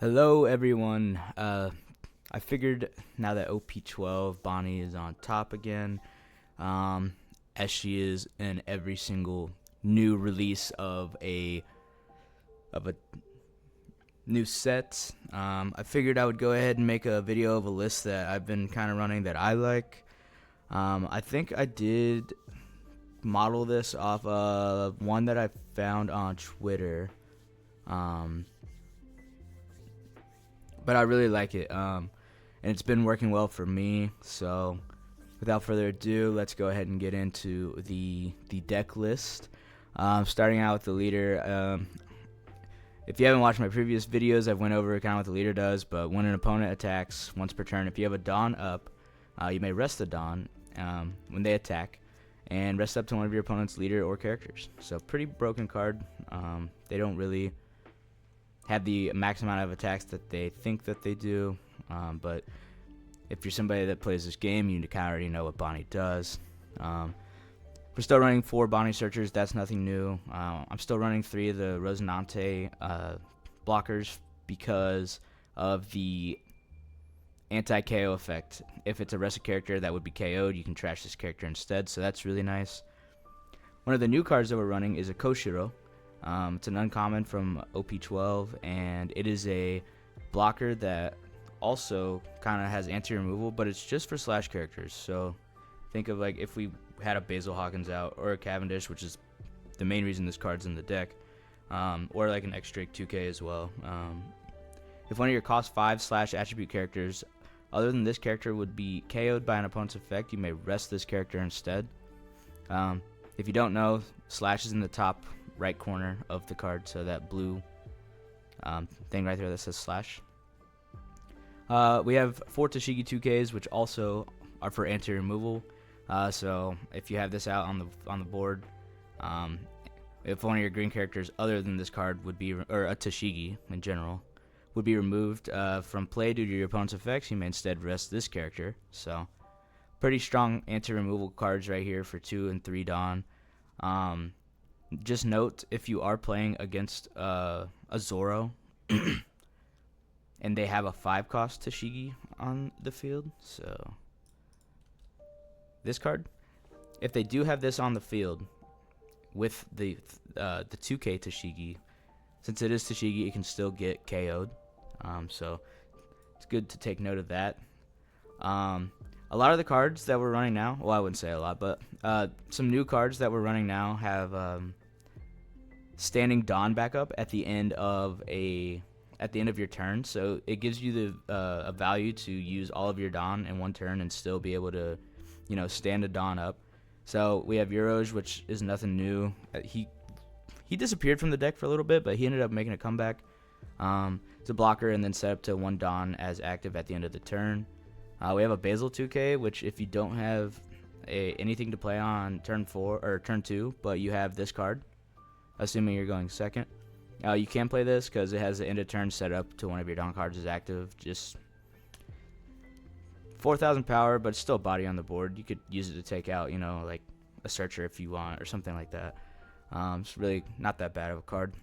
Hello, everyone. I figured now that OP12 Bonney is on top again, as she is in every single new release of a new set. I figured I would go ahead and make a video of a list that I've been kind of running that I like. I think I did model this off of one that I found on Twitter. But I really like it, and it's been working well for me. So, without further ado, let's go ahead and get into the deck list. Starting out with the leader. If you haven't watched my previous videos, I've went over kind of what the leader does. But when an opponent attacks once per turn, if you have a Dawn up, you may rest the Dawn when they attack, and rest up to one of your opponent's leader or characters. So, pretty broken card. They don't really have the max amount of attacks that they think that they do, but if you're somebody that plays this game, you kind of already know what Bonney does. We're still running 4 Bonney searchers. That's nothing new. I'm still running 3 of the Rosinante blockers because of the anti-KO effect. If it's a rested character that would be KO'd, you can trash this character instead, so that's really nice. One of the new cards that we're running is a Koshiro. It's an uncommon from OP12, and it is a blocker that also kind of has anti-removal, but it's just for slash characters. So think of like if we had a Basil Hawkins out, or a Cavendish, which is the main reason this card's in the deck, or like an X-Drake 2K as well. If one of your cost 5 slash attribute characters other than this character would be KO'd by an opponent's effect, you may rest this character instead. If you don't know, slash is in the top right corner of the card, so that blue thing right there that says slash. We have 4 Tashigi 2Ks, which also are for anti-removal. So if you have this out on the board, if one of your green characters other than this card would be, or a Tashigi in general, would be removed from play due to your opponent's effects, you may instead rest this character. So pretty strong anti-removal cards right here for 2 and 3 Dawn. Just note, if you are playing against a Zoro and they have a 5-cost Tashigi on the field, so this card, if they do have this on the field with the 2K Tashigi, since it is Tashigi, it can still get KO'd. So it's good to take note of that. A lot of the cards that we're running now, well, I wouldn't say a lot, but some new cards that we're running now have standing Dawn backup at the end of your turn. So it gives you the a value to use all of your Dawn in one turn and still be able to, stand a Dawn up. So we have Euroj, which is nothing new. He disappeared from the deck for a little bit, but he ended up making a comeback. It's a blocker and then set up to 1 Dawn as active at the end of the turn. We have a Basil 2K, which if you don't have anything to play on turn 4 or turn 2, but you have this card, assuming you're going second, you can play this because it has the end of turn set up to one of your Dawn cards is active. Just 4,000 power, but it's still body on the board. You could use it to take out, like a searcher if you want or something like that. It's really not that bad of a card.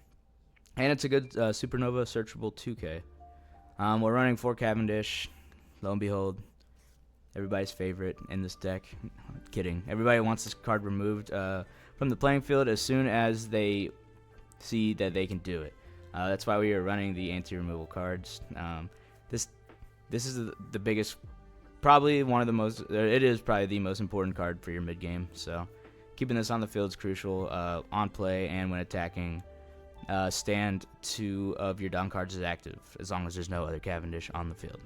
And it's a good Supernova searchable 2K. We're running 4 Cavendish. Lo and behold, everybody's favorite in this deck. Kidding. Everybody wants this card removed from the playing field as soon as they see that they can do it. That's why we are running the anti-removal cards. This is the biggest, probably one of the most, it is probably the most important card for your mid-game. So keeping this on the field is crucial. On play and when attacking, stand 2 of your Dawn cards is active as long as there's no other Cavendish on the field.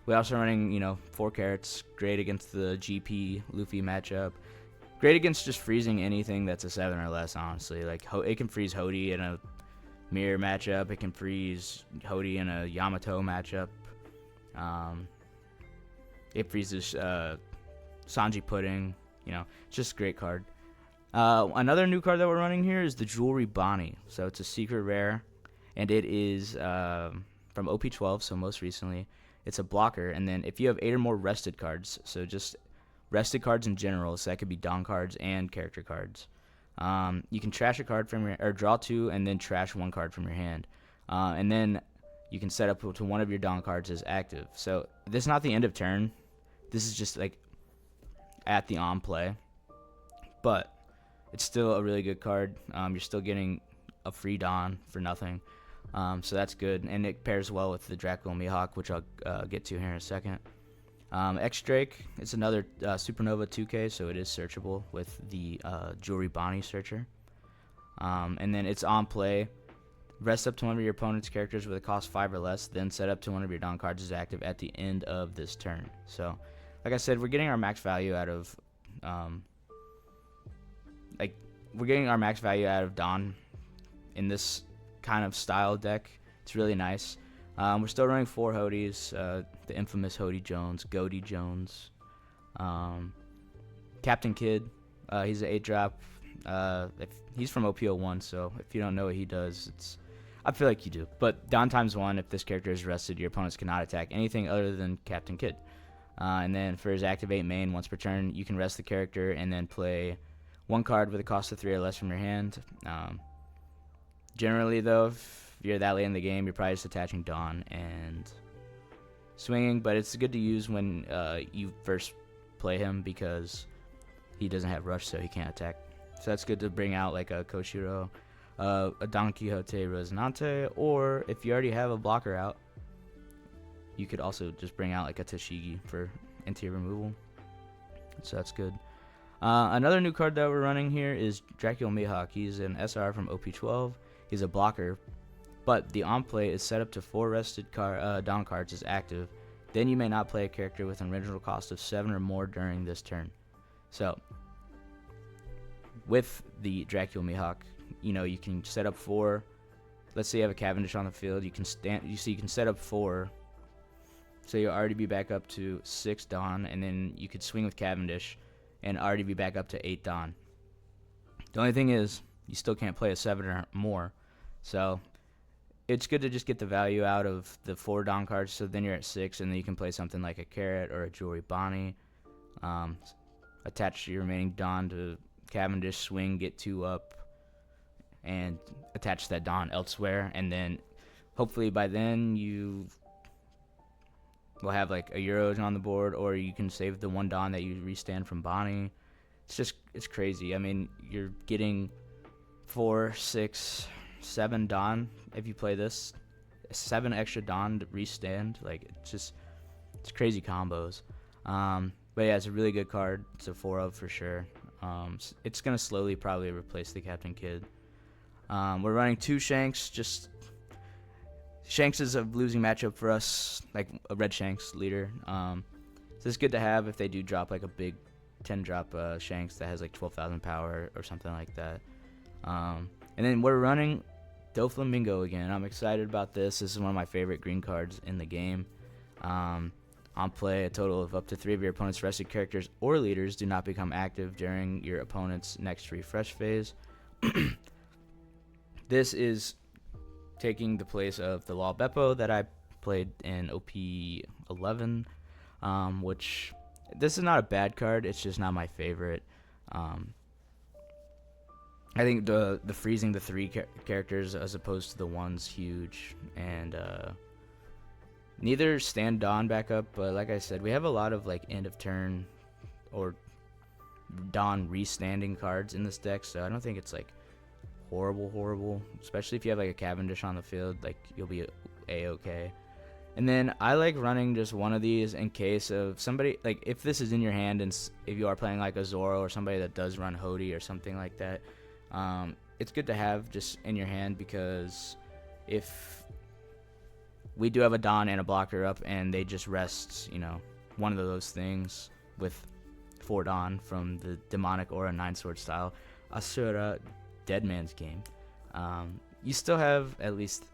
We also running, 4 carrots, great against the GP Luffy matchup. Great against just freezing anything that's a 7 or less, honestly. Like, it can freeze Hody in a mirror matchup. It can freeze Hody in a Yamato matchup. It freezes Sanji Pudding. It's just a great card. Another new card that we're running here is the Jewelry Bonney. So it's a secret rare, and it is from OP12, so most recently. It's a blocker, and then if you have 8 or more rested cards, so just rested cards in general, so that could be Dawn cards and character cards, you can trash a card from your, or draw 2 and then trash 1 card from your hand. and then you can set up to one of your Dawn cards as active. So this is not the end of turn. This is just like at the on play, but it's still a really good card. You're still getting a free Dawn for nothing, so that's good, and it pairs well with the Dracula Mihawk, which I'll get to here in a second. X Drake, it's another Supernova 2K, so it is searchable with the Jewelry Bonney searcher. And then it's on play. Rest up to one of your opponent's characters with a cost 5 or less, then set up to one of your Dawn cards as active at the end of this turn. So, like I said, we're getting our max value out of, Dawn in this kind of style deck. It's really nice. We're still running 4 Hodies, the infamous Hodie Jones, Goaty Jones, Captain Kidd. He's an 8-drop. He's from OP01, so if you don't know what he does, I feel like you do. But Dawn ×1, if this character is rested, your opponents cannot attack anything other than Captain Kidd. And then for his activate main, once per turn, you can rest the character and then play 1 card with a cost of 3 or less from your hand. Generally, though, if you're that late in the game, you're probably just attaching Dawn and swinging. But it's good to use when you first play him because he doesn't have rush, so he can't attack. So that's good to bring out like a Koshiro, a Don Quixote Resonante, or if you already have a blocker out, you could also just bring out like a Tashigi for anti removal. So that's good. Another new card that we're running here is Dracula Mihawk. He's an SR from OP12. He's a blocker, but the on play is set up to 4 rested Dawn cards as active. Then you may not play a character with an original cost of 7 or more during this turn. So with the Dracula Mihawk, you can set up 4. Let's say you have a Cavendish on the field. You can set up 4. So you'll already be back up to 6 Dawn, and then you could swing with Cavendish and already be back up to 8 Dawn. The only thing is, you still can't play a 7 or more. So it's good to just get the value out of the 4 Dawn cards, so then you're at 6, and then you can play something like a Carrot or a Jewelry Bonney. Attach your remaining Dawn to Cavendish, swing, get 2 up, and attach that Dawn elsewhere, and then hopefully by then you will have like a Euros on the board, or you can save the 1 Dawn that you restand from Bonney. It's crazy. I mean, you're getting 4, 6, 7 Dawn if you play this, 7 extra Dawn to restand. Like it's crazy combos. But yeah, it's a really good card. It's a 4 of for sure. It's gonna slowly probably replace the Captain Kidd. We're running 2 Shanks. Shanks is a losing matchup for us, like a red Shanks leader. So it's good to have if they do drop like a big 10-drop Shanks that has like 12,000 power or something like that. And then we're running Doflamingo again. I'm excited about this. This is one of my favorite green cards in the game. On play, a total of up to 3 of your opponent's rested characters or leaders do not become active during your opponent's next refresh phase. This is taking the place of the Law Beppo that I played in OP11, which this is not a bad card. It's just not my favorite. I think the freezing the 3 characters as opposed to the 1's huge, and neither stand Dawn back up, but like I said, we have a lot of like end of turn or Dawn restanding cards in this deck, so I don't think it's like horrible, especially if you have like a Cavendish on the field. Like you'll be a-okay. And then I like running just one of these in case of somebody, like if this is in your hand and if you are playing like a Zoro or somebody that does run Hodie or something like that, it's good to have just in your hand, because if we do have a Dawn and a blocker up and they just rest, one of those things with 4 Dawn from the Demonic Aura 9-sword style Asura Dead Man's Game, you still have at least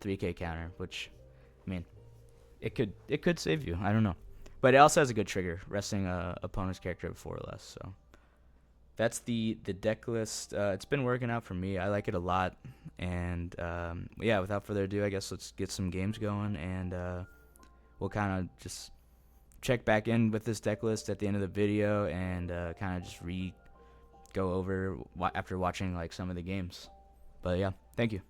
3k counter, which, I mean, it could save you. I don't know, but it also has a good trigger, resting a opponent's character at 4 or less. So that's the deck list. It's been working out for me. I like it a lot, and yeah, without further ado, I guess let's get some games going, and we'll kind of just check back in with this deck list at the end of the video, and kind of just go over after watching like some of the games. But yeah, thank you.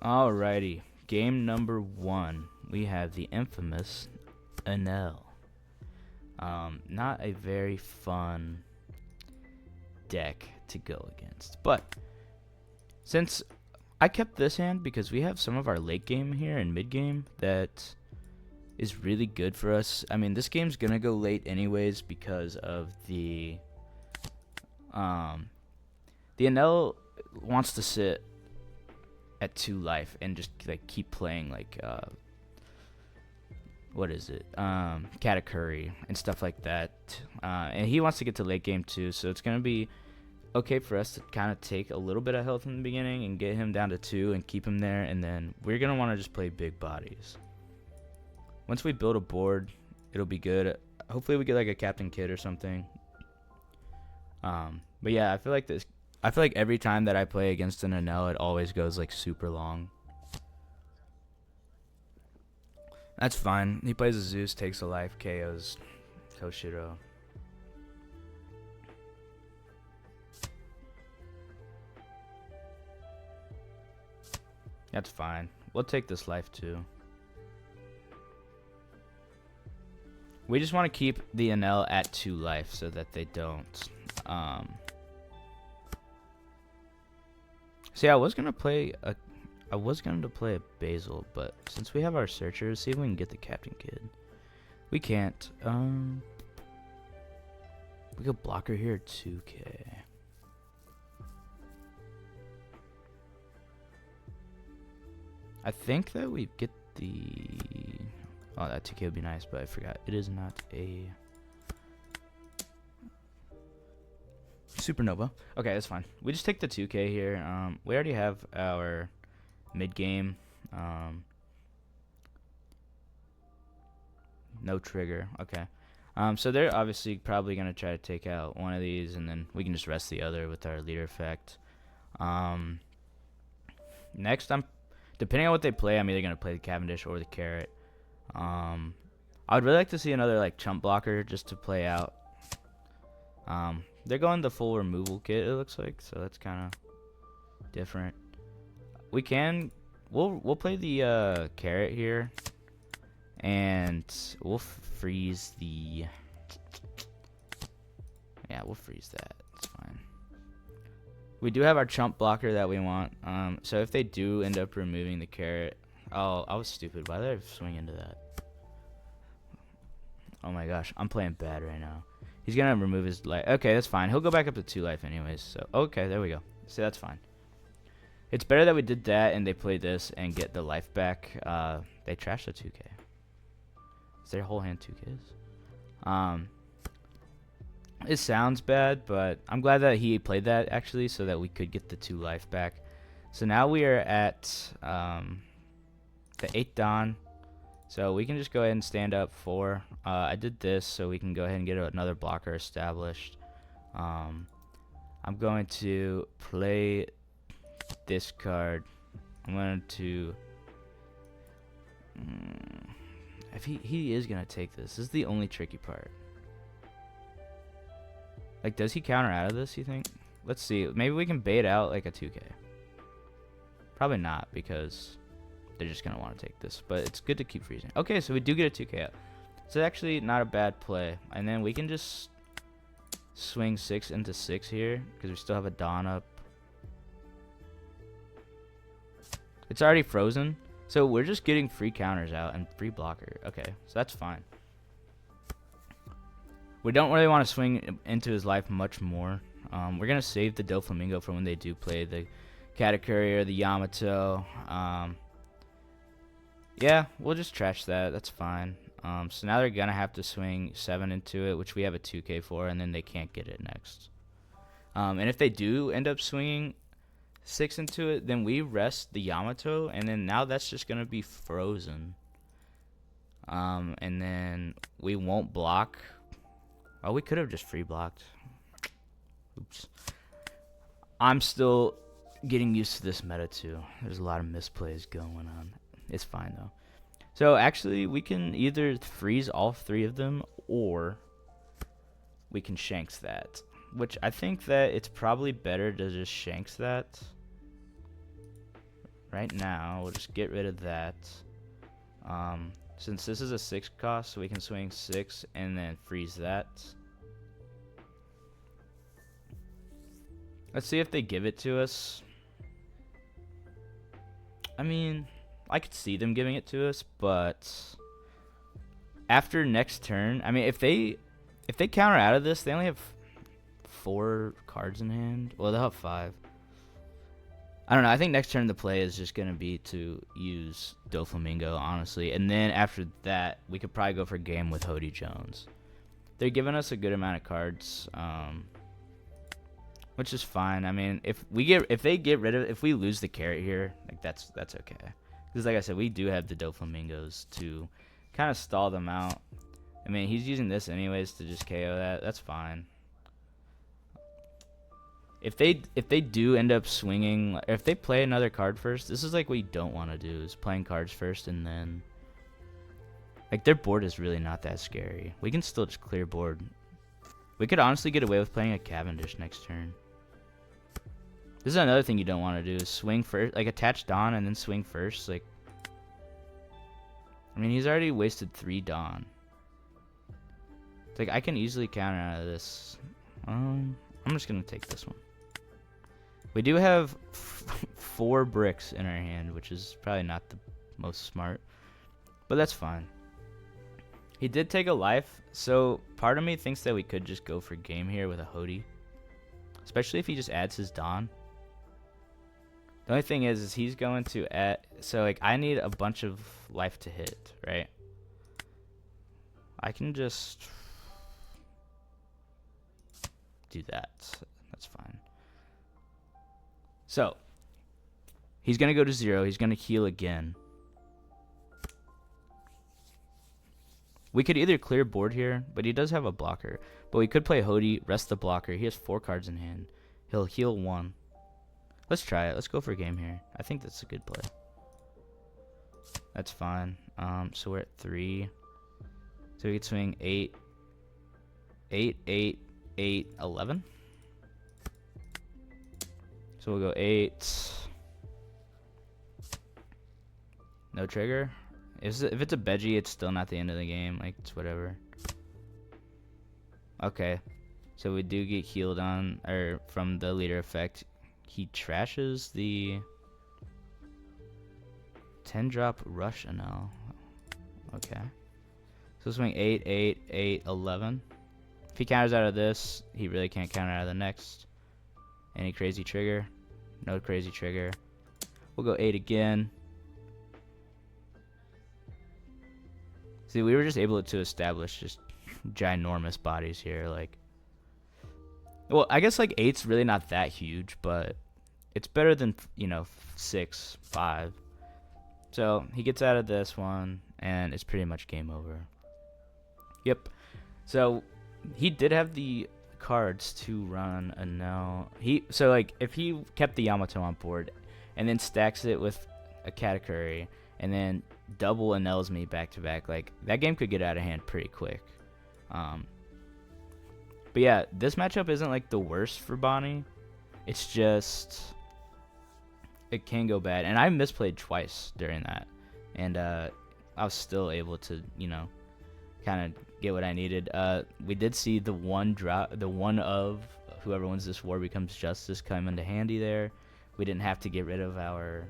Alrighty, game number 1. We have the infamous Enel. Not a very fun deck to go against, but since I kept this hand because we have some of our late game here and mid game that is really good for us. I mean, this game's gonna go late anyways because of the Enel wants to sit at 2 life and just like keep playing like what is it, Katakuri and stuff like that, and he wants to get to late game too, so it's gonna be okay for us to kind of take a little bit of health in the beginning and get him down to 2 and keep him there, and then we're gonna want to just play big bodies. Once we build a board, it'll be good. Hopefully we get like a Captain Kid or something. But yeah, I feel like every time that I play against an Enel, it always goes like super long. That's fine. He plays a Zeus, takes a life, KOs Toshiro. That's fine. We'll take this life too. We just want to keep the Enel at 2 life so that they don't. See, I was gonna play a Basil, but since we have our searchers, see if we can get the Captain Kid. We can't. We could block her here 2k. I think that we get the. Oh, that 2k would be nice, but I forgot. It is not a Supernova. Okay, that's fine. We just take the 2k here. We already have our mid game. No trigger. Okay. So they're obviously probably gonna try to take out one of these, and then we can just rest the other with our leader effect. Next, depending on what they play, I'm either gonna play the Cavendish or the Carrot. I would really like to see another like chump blocker just to play out. They're going the full removal kit, it looks like, so that's kind of different. We'll play the Carrot here, and we'll freeze the. Yeah, we'll freeze that. It's fine. We do have our chump blocker that we want. So if they do end up removing the Carrot, oh, I was stupid. Why did I swing into that? Oh my gosh, I'm playing bad right now. He's gonna remove his life. Okay, that's fine. He'll go back up to 2 life anyways. So okay, there we go. See, that's fine. It's better that we did that and they play this and get the life back. They trashed the 2k. Is their whole hand 2ks? It sounds bad, but I'm glad that he played that actually, so that we could get the 2 life back. So now we are at the 8th Dawn. So we can just go ahead and stand up 4. I did this so we can go ahead and get another blocker established. I'm going to play this card. I'm going to. If he is gonna take this. This is the only tricky part. Like, does he counter out of this, you think? Let's see. Maybe we can bait out like a 2k. Probably not, because they're just going to want to take this. But it's good to keep freezing. Okay, so we do get a 2k out. It's actually not a bad play. And then we can just swing 6 into 6 here, because we still have a Dawn up. It's already frozen. So we're just getting free counters out and free blocker. Okay, so that's fine. We don't really want to swing into his life much more. We're going to save the Doflamingo for when they do play the Katakuri or the Yamato. Yeah, we'll just trash that. That's fine. So now they're going to have to swing 7 into it, which we have a 2k for, and then they can't get it next. And if they do end up swinging 6 into it, then we rest the Yamato, and then now that's just going to be frozen. And then we won't block. Oh, we could have just free blocked. Oops. I'm still getting used to this meta too. There's a lot of misplays going on. It's fine though. So actually, we can either freeze all 3 of them, or we can shanks that. Which I think that it's probably better to just shanks that. right now, we'll just get rid of that. Since this is a 6 cost, so we can swing 6 and then freeze that. Let's see if they give it to us. I mean, I could see them giving it to us, but after next turn, I mean, if they counter out of this, they only have 4 cards in hand. Well, they'll have 5. I don't know. I think next turn the play is just going to be to use Doflamingo, honestly. And then after that, we could probably go for game with Hody Jones. They're giving us a good amount of cards, which is fine. I mean, if we lose the carrot here, like that's okay. Because like I said, we do have the Doflamingos to kind of stall them out. I mean, he's using this anyways to just KO that. That's fine. If they do end up swinging, if they play another card first, this is like what you don't want to do, is playing cards first and then, like, their board is really not that scary. We can still just clear board. We could honestly get away with playing a Cavendish next turn. This is another thing you don't want to do, is swing first, like attach Dawn and then swing first. Like, I mean, he's already wasted 3 Dawn. It's like I can easily counter out of this. I'm just gonna take this one. We do have 4 bricks in our hand, which is probably not the most smart, but that's fine. He did take a life, so part of me thinks that we could just go for game here with a Hody, especially if he just adds his Dawn. The only thing is he's going to add, so like I need a bunch of life to hit, right? I can just do that. That's fine. So he's gonna go to 0. He's gonna heal again. We could either clear board here, but he does have a blocker. But we could play Hody, rest the blocker. He has 4 cards in hand. He'll heal 1. Let's try it. Let's go for game here. I think that's a good play. That's fine. So we're at 3. So we could swing 8, 8, 8, 8, 11. So we'll go 8. No trigger. If it's a Veggie, it's still not the end of the game. Like, it's whatever. Okay. So we do get healed on, or from the leader effect. He trashes the 10-drop rush Enel. Okay. So swing 8, 8, 8, 11. If he counters out of this, he really can't counter out of the next. Any crazy trigger? No crazy trigger. We'll go 8 again. See, we were just able to establish just ginormous bodies here. Like, well, I guess like 8's really not that huge, but it's better than, 6, 5. So he gets out of this one, and it's pretty much game over. Yep. So he did have the cards to run Enel. So like if he kept the Yamato on board and then stacks it with a Katakuri and then double Enel's me back to back, like that game could get out of hand pretty quick. But yeah, this matchup isn't like the worst for Bonney. It's just it can go bad, and I misplayed twice during that, and I was still able to kind of get what I needed. We did see the one of whoever wins this war becomes justice come into handy there. We didn't have to get rid of our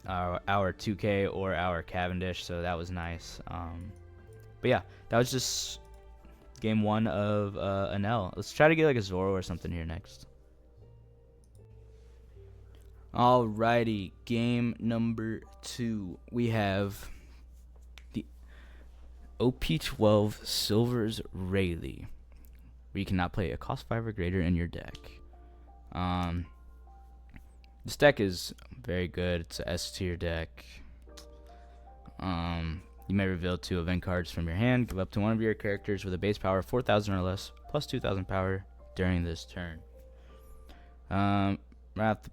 2K or our Cavendish, so that was nice. But yeah, that was just game 1 of Enel. Let's try to get like a Zoro or something here next. Alrighty, game number 2. We have the OP12 Silver's Rayleigh, where you cannot play a cost 5 or greater in your deck. This deck is very good. It's a S tier deck. You may reveal 2 event cards from your hand. Give up to one of your characters with a base power of 4,000 or less, plus 2,000 power during this turn. Right off the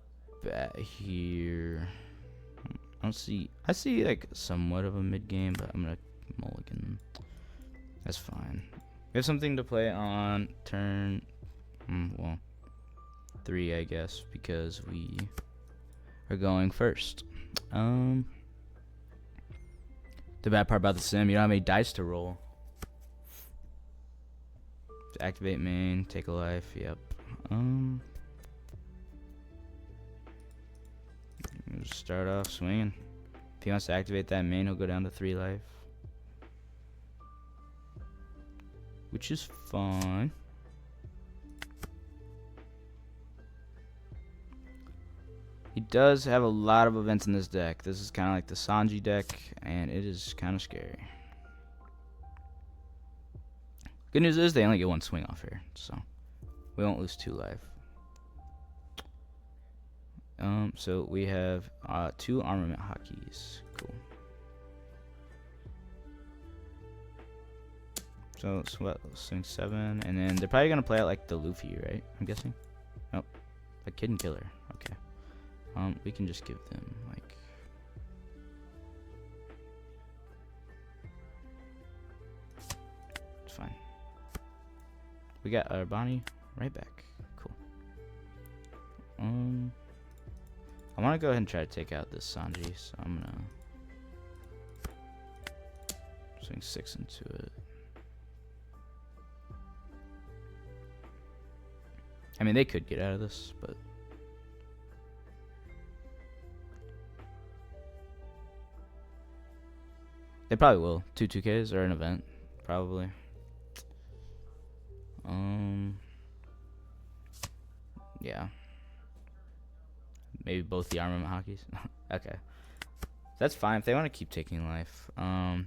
bat here, I see like somewhat of a mid game, but I'm gonna mulligan. That's fine. We have something to play on turn 3, I guess, because we are going first. The bad part about the sim, you don't have any dice to roll. To activate main, take a life. Yep. Start off swinging. If he wants to activate that main, he'll go down to 3 life, which is fine. He does have a lot of events in this deck. This is kind of like the Sanji deck, and it is kind of scary. Good news is they only get 1 swing off here, so we won't lose 2 life. So we have 2 armament hotkeys. Cool. So swing 7, and then they're probably gonna play out like the Luffy, right? I'm guessing. Oh, a Kid and Killer. Okay. We can just give them like. It's fine. We got our Bonney right back. Cool. I want to go ahead and try to take out this Sanji, so I'm gonna swing 6 into it. I mean, they could get out of this, but they probably will. 2 2Ks or an event, probably. Yeah. Maybe both the armament hockeys. Okay. That's fine if they want to keep taking life. I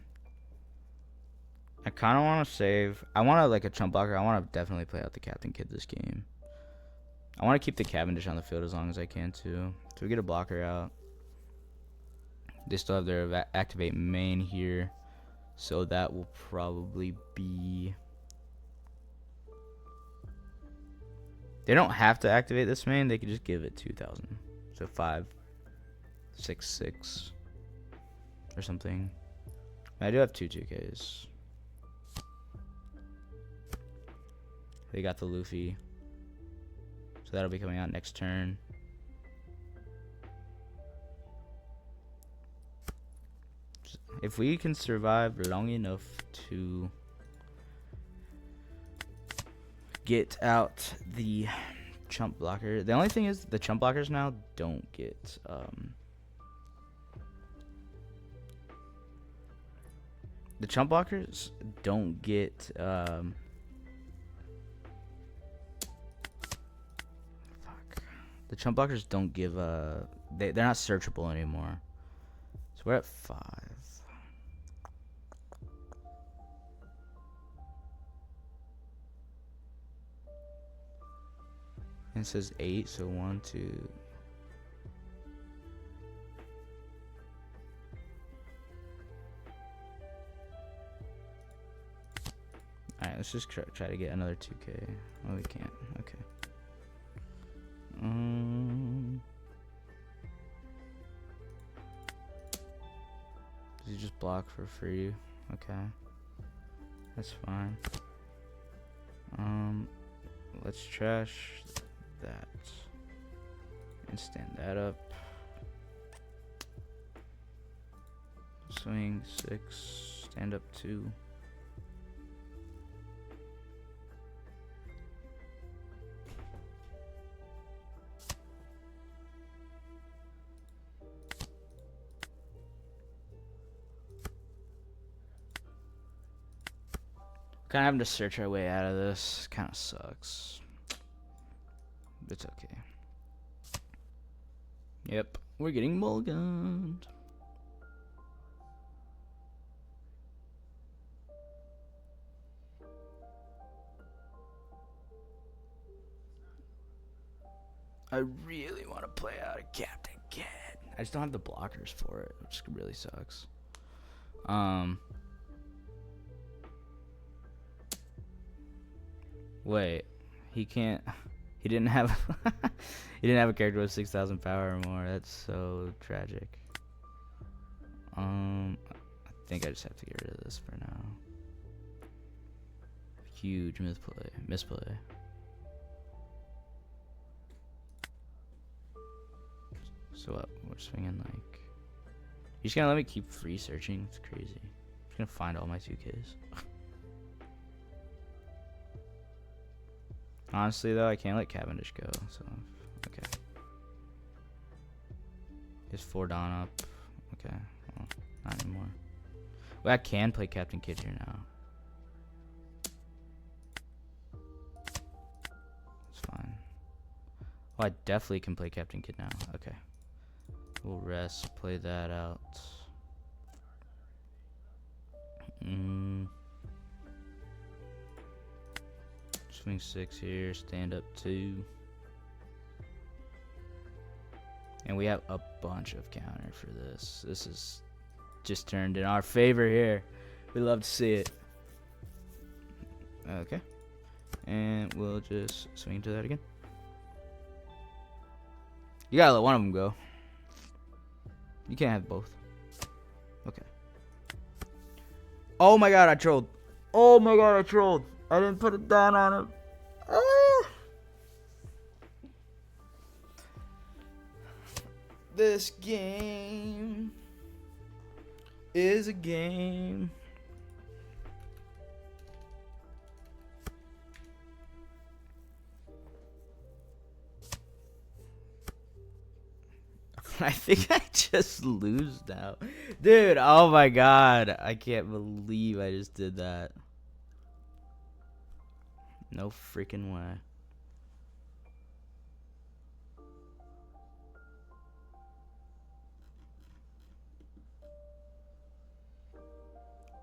kind of want to save. I want to like a chump blocker. I want to definitely play out the Captain Kid this game. I want to keep the Cavendish on the field as long as I can too. So we get a blocker out. They still have their activate main here, so that will probably be. They don't have to activate this main. They could just give it 2,000. So 5, 6, 6, or something. I do have 2 2Ks. They got the Luffy, so that'll be coming out next turn. If we can survive long enough to get out the chump blocker. The only thing is the chump blockers now don't get the chump blockers don't get fuck. The chump blockers don't give they're not searchable anymore. So we're at 5. And it says 8, so 1, 2. Alright, let's just try to get another 2K. Oh, we can't. Okay. Does he just block for free? Okay. That's fine. Let's trash that and stand that up. Swing 6, stand up 2. Kind of having to search our way out of this. Kind of sucks. It's okay. Yep, we're getting mulliganed. I really want to play out a Captain Kid. I just don't have the blockers for it, which really sucks. Wait, he can't. He didn't have. He didn't have a character with 6,000 power or more. That's so tragic. I think I just have to get rid of this for now. Huge misplay. So what? We're swinging like. He's gonna let me keep free searching. It's crazy. He's gonna find all my 2Ks. Honestly, though, I can't let Cavendish go. So, okay. Is 4 Dawn up? Okay. Well, not anymore. Well, I can play Captain Kidd here now. It's fine. Oh, I definitely can play Captain Kidd now. Okay. We'll rest, play that out. Swing 6 here, stand up 2. And we have a bunch of counter for this. This is just turned in our favor here. We love to see it. Okay. And we'll just swing to that again. You gotta let one of them go. You can't have both. Okay. Oh my god, I trolled. Oh my god, I trolled. I didn't put it down on him. Ah. This game is a game. I think I just lose now. Dude, oh my god. I can't believe I just did that. No freaking way.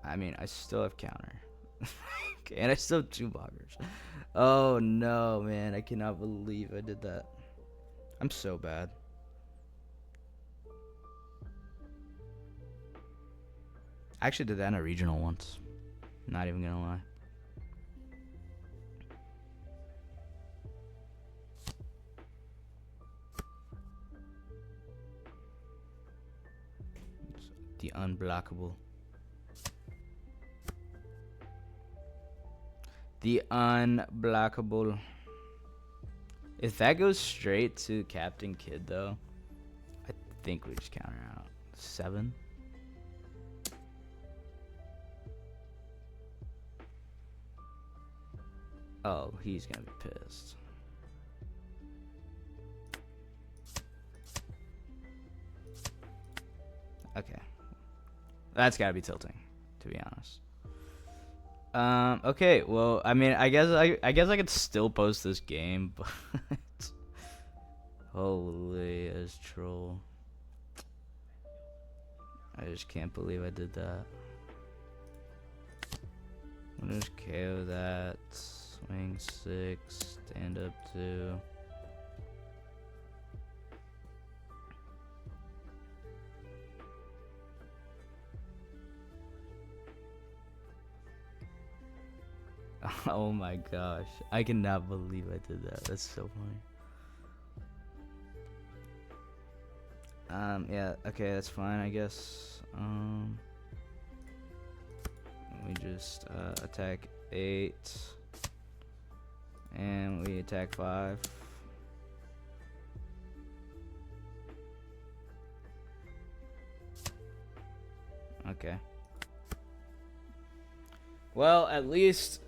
I mean, I still have counter. Okay, and I still have 2 blockers. Oh no, man. I cannot believe I did that. I'm so bad. I actually did that in a regional once. Not even gonna lie. The unblockable. The unblockable. If that goes straight to Captain Kidd, though, I think we just counter out. 7. Oh, he's gonna be pissed. Okay. That's gotta be tilting, to be honest. Okay, well, I mean, I guess I could still post this game, but holy as troll. I just can't believe I did that. I'll just KO that. Swing 6, stand up 2. Oh my gosh. I cannot believe I did that. That's so funny. Yeah, okay, that's fine, I guess. We just attack 8. And we attack 5. Okay. Well, at least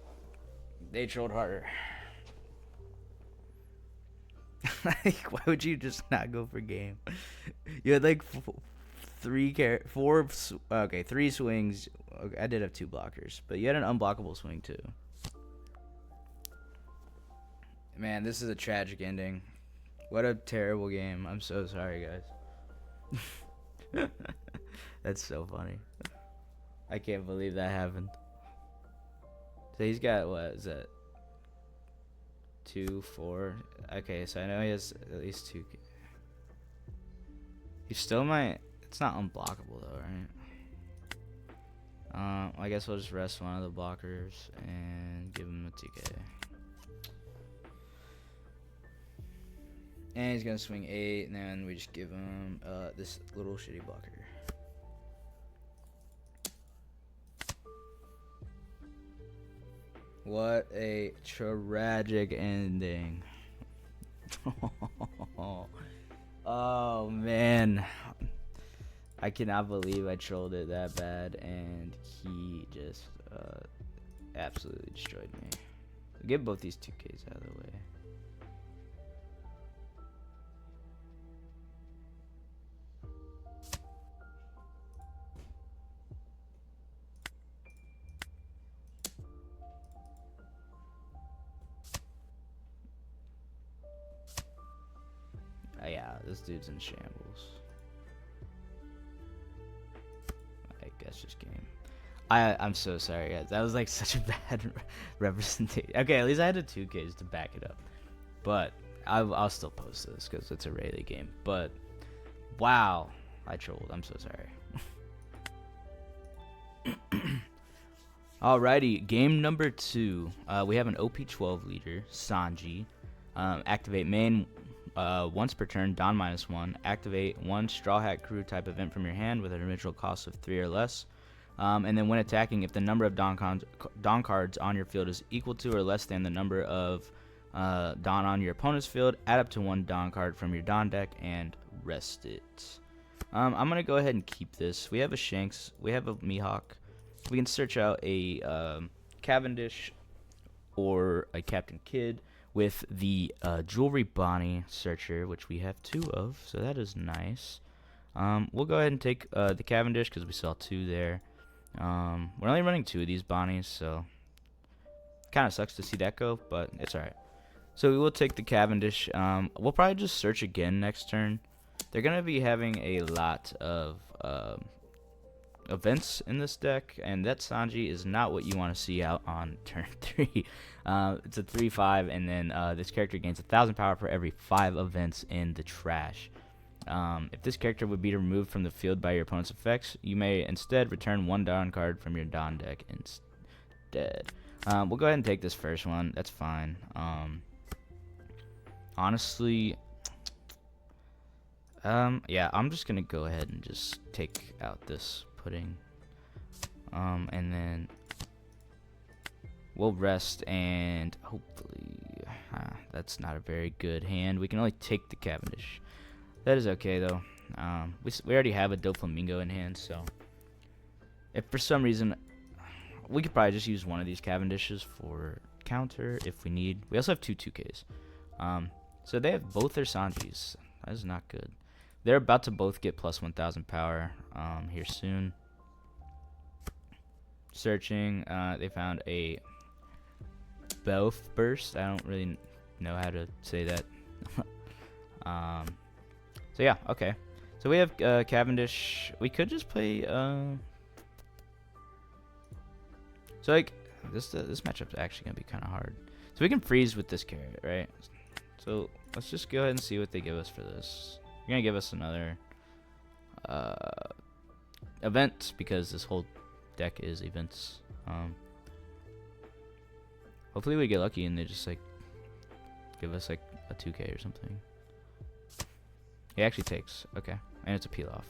they trolled harder. Like, why would you just not go for game? You had like 3 swings. Okay, I did have 2 blockers, but you had an unblockable swing too. Man, this is a tragic ending. What a terrible game. I'm so sorry, guys. That's so funny. I can't believe that happened. So he's got, what is that? 2, 4. Okay, so I know he has at least 2. He still might. It's not unblockable though, right? I guess we'll just rest one of the blockers and give him a 2K. And he's gonna swing 8, and then we just give him this little shitty blocker. What a tragic ending. Oh man, I cannot believe I trolled it that bad, and he just absolutely destroyed me. Get both these 2Ks out of the way. Oh, yeah, this dude's in shambles. I guess just game. I'm so sorry, guys. That was like such a bad representation. Okay, at least I had the 2Ks to back it up. But I'll still post this because it's a Rayleigh game. But wow, I trolled. I'm so sorry. Alrighty, game number 2. We have an OP12 leader, Sanji. Activate main once per turn, Don -1. Activate 1 Straw Hat Crew type event from your hand with an original cost of 3 or less. And then when attacking, if the number of Don cards on your field is equal to or less than the number of Don on your opponent's field, add up to 1 Don card from your Don deck and rest it. I'm going to go ahead and keep this. We have a Shanks. We have a Mihawk. We can search out a Cavendish or a Captain Kidd with the Jewelry Bonney searcher, which we have 2 of, so that is nice. We'll go ahead and take the Cavendish because we saw 2 there. We're only running 2 of these Bonnies, so kind of sucks to see that go, but it's alright. So we will take the Cavendish. We'll probably just search again next turn. They're going to be having a lot of events in this deck, and that Sanji is not what you want to see out on turn 3. It's a 3/5, and then this character gains 1,000 power for every 5 events in the trash. If this character would be removed from the field by your opponent's effects, you may instead return 1 Don card from your Don deck instead. We'll go ahead and take this first one. That's fine. Honestly, yeah, I'm just gonna go ahead and just take out this pudding, and then we'll rest, and hopefully that's not a very good hand. We can only take the Cavendish. That is okay though. We already have a Doflamingo in hand, so if for some reason we could probably just use one of these Cavendishes for counter if we need. We also have 2 2Ks. So they have both their Sanjis. That is not good. They're about to both get plus 1,000 power here soon. Searching, they found a Belf Burst. I don't really know how to say that. So yeah, okay. So we have Cavendish. We could just play. So like this matchup's actually gonna be kind of hard. So we can freeze with this carrot, right? So let's just go ahead and see what they give us for this. They're gonna give us another event because this whole deck is events. Hopefully we get lucky and they just like give us like a 2K or something. He actually takes, okay, and it's a peel off.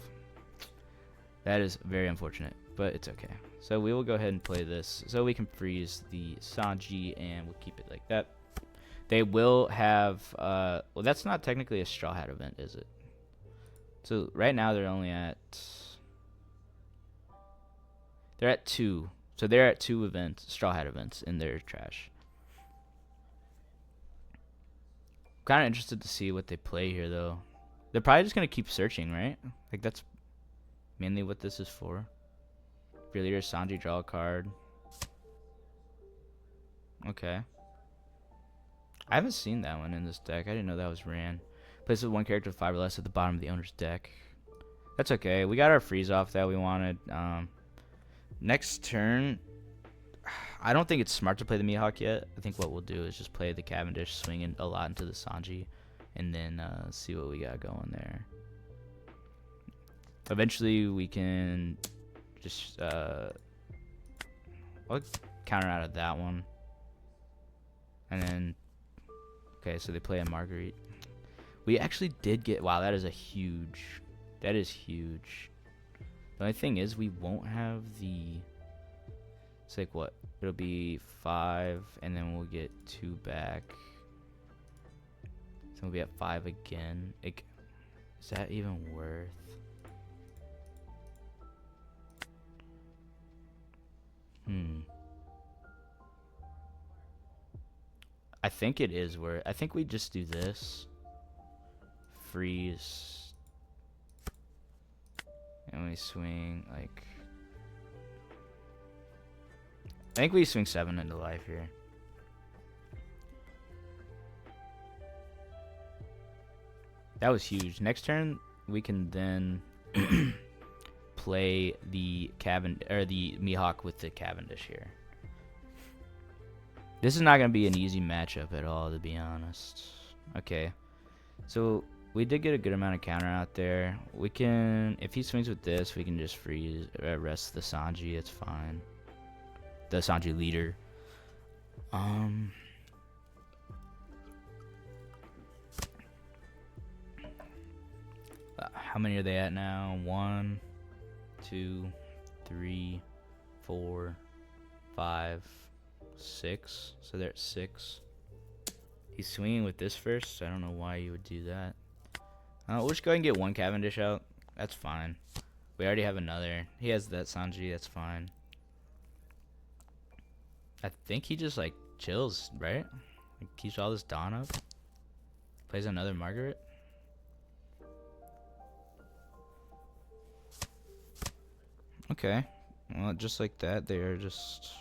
That is very unfortunate, but it's okay. So we will go ahead and play this so we can freeze the Sanji, and we'll keep it like that. They will have, well, that's not technically a Straw Hat event, is it? So right now they're only at, they're at 2. So they're at 2 events, Straw Hat events in their trash. Kind of interested to see what they play here, though. They're probably just going to keep searching, right? Like, that's mainly what this is for. If your leader is Sanji, draw a card. Okay. I haven't seen that one in this deck. I didn't know that was ran. Place with 1 character with 5 or less at the bottom of the owner's deck. That's okay. We got our freeze off that we wanted. Next turn, I don't think it's smart to play the Mihawk yet. I think what we'll do is just play the Cavendish, swing a lot into the Sanji, and then see what we got going there. Eventually, we can just I'll counter out of that one. And then, okay, so they play a Marguerite. We actually did get, wow, that is huge. The only thing is we won't have the, it's like what? It'll be 5, and then we'll get 2 back. So we'll be at 5 again. Is Is that even worth? I think it is worth. I think we just do this. Freeze. And we swing like. I think we swing 7 into life here. That was huge. Next turn, we can then play the the Mihawk with the Cavendish here. This is not gonna be an easy matchup at all, to be honest. Okay, so we did get a good amount of counter out there. We can, if he swings with this, we can just freeze, rest the Sanji. It's fine. The Sanji leader. How many are they at now? 1, 2, 3, 4, 5, 6. So they're at 6. He's swinging with this first, so I don't know why you would do that. We'll just go ahead and get one Cavendish out. That's fine. We already have another. He has that Sanji. That's fine. I think he just, like, chills, right? Like, keeps all this Dawn up. Plays another Margaret. Okay. Well, just like that, they are just...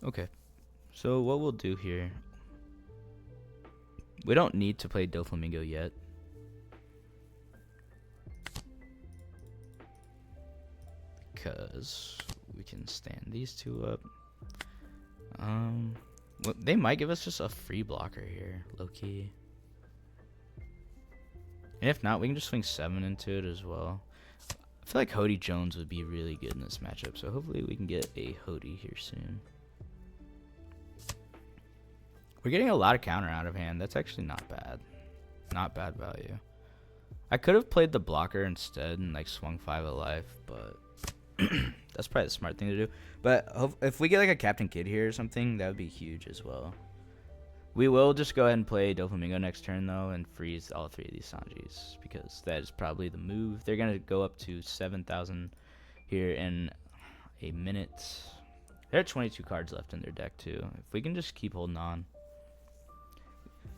Okay. So what we'll do here... We don't need to play Doflamingo yet. Because we can stand these two up. Well, they might give us just a free blocker here, low-key. And if not, we can just swing 7 into it as well. I feel like Hody Jones would be really good in this matchup, so hopefully we can get a Hody here soon. We're getting a lot of counter out of hand. That's actually not bad. Not bad value. I could have played the blocker instead and like swung 5 of life, but that's probably the smart thing to do. But if we get like a Captain Kid here or something, that would be huge as well. We will just go ahead and play Doflamingo next turn, though, and freeze all 3 of these Sanjis, because that is probably the move. They're going to go up to 7,000 here in a minute. There are 22 cards left in their deck, too. If we can just keep holding on.